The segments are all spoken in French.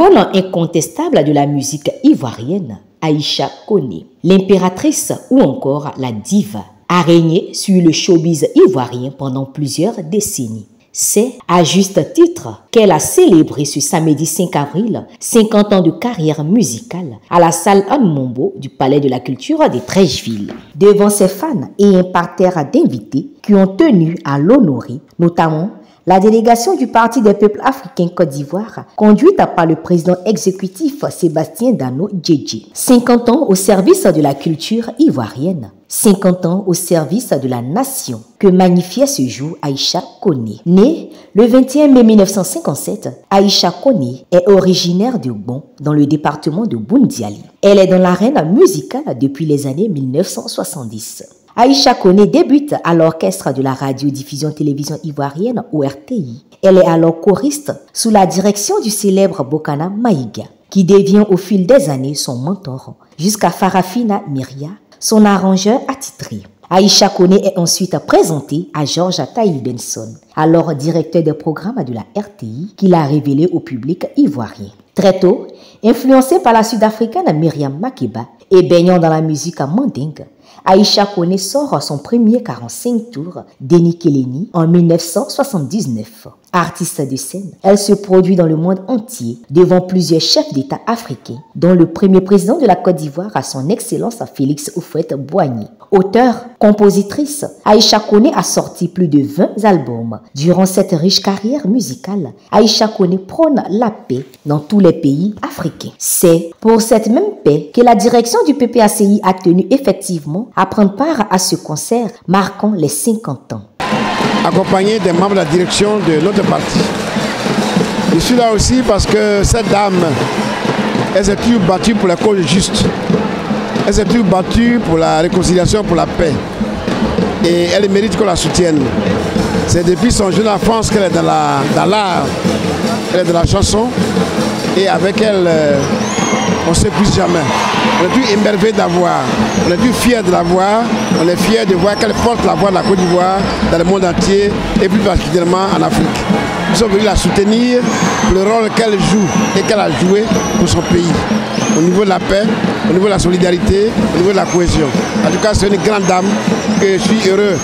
L'icône incontestable de la musique ivoirienne, Aïcha Koné, l'impératrice ou encore la diva, a régné sur le showbiz ivoirien pendant plusieurs décennies. C'est à juste titre qu'elle a célébré ce samedi 5 avril 50 ans de carrière musicale à la salle Anne Mombo du Palais de la Culture de Treichville. Devant ses fans et un parterre d'invités qui ont tenu à l'honorer, notamment la délégation du Parti des peuples africains Côte d'Ivoire, conduite par le président exécutif Sébastien Dano Djedje. 50 ans au service de la culture ivoirienne. 50 ans au service de la nation que magnifiait ce jour Aïcha Koné. Née le 21 mai 1957, Aïcha Koné est originaire de Bon, dans le département de Boundiali. Elle est dans l'arène musicale depuis les années 1970. Aïcha Koné débute à l'orchestre de la radiodiffusion-télévision ivoirienne ORTI. Elle est alors choriste sous la direction du célèbre Bokana Maïga, qui devient au fil des années son mentor, jusqu'à Farafina Myria, son arrangeur attitré. Aïcha Koné est ensuite présentée à Georges Taï Benson, alors directeur des programmes de la RTI, qui l'a révélé au public ivoirien. Très tôt, influencée par la sud-africaine Myriam Makeba et baignant dans la musique mandingue, Aïcha Koné sort son premier 45 tours d'Enikeleni en 1979. Artiste de scène, elle se produit dans le monde entier devant plusieurs chefs d'État africains, dont le premier président de la Côte d'Ivoire à son excellence Félix Houphouët-Boigny. Auteure, compositrice, Aïcha Koné a sorti plus de 20 albums. Durant cette riche carrière musicale, Aïcha Koné prône la paix dans tous les pays africains. C'est pour cette même paix que la direction du PPACI a tenu effectivement à prendre part à ce concert marquant les 50 ans. Accompagné des membres de la direction de notre parti. Je suis là aussi parce que cette dame, elle s'est toujours battue pour la cause juste. Elle s'est toujours battue pour la réconciliation, pour la paix. Et elle mérite qu'on la soutienne. C'est depuis son jeune enfance qu'elle est dans l'art, elle est dans la chanson. Et avec elle, on ne s'épuise jamais. On est plus émerveillé de la voir, on est plus fiers de la voir, on est fiers de voir qu'elle porte la voix de la Côte d'Ivoire dans le monde entier et plus particulièrement en Afrique. Nous sommes venus la soutenir pour le rôle qu'elle joue et qu'elle a joué pour son pays, au niveau de la paix, au niveau de la solidarité, au niveau de la cohésion. En tout cas, c'est une grande dame que je suis heureux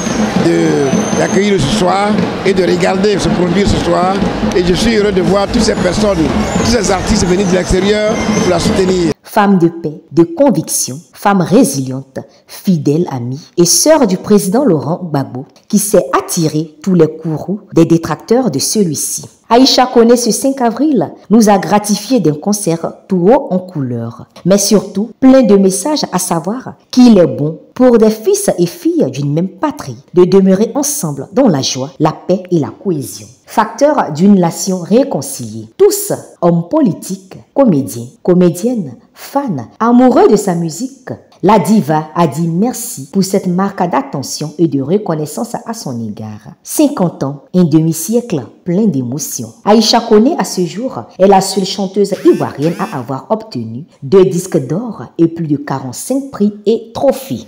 d'accueillir ce soir et de regarder se produire ce soir. Et je suis heureux de voir toutes ces personnes, tous ces artistes venus de l'extérieur pour la soutenir. Femme de paix, de conviction, femme résiliente, fidèle amie et sœur du président Laurent Gbagbo, qui s'est attiré tous les courroux des détracteurs de celui-ci. Aïcha Koné ce 5 avril nous a gratifié d'un concert tout haut en couleur, mais surtout plein de messages à savoir qu'il est bon pour des fils et filles d'une même patrie de demeurer ensemble dans la joie, la paix et la cohésion. Facteur d'une nation réconciliée. Tous, hommes politiques, comédiens, comédiennes, fans, amoureux de sa musique, la diva a dit merci pour cette marque d'attention et de reconnaissance à son égard. 50 ans, un demi-siècle plein d'émotions. Aïcha Koné, à ce jour, est la seule chanteuse ivoirienne à avoir obtenu 2 disques d'or et plus de 45 prix et trophées.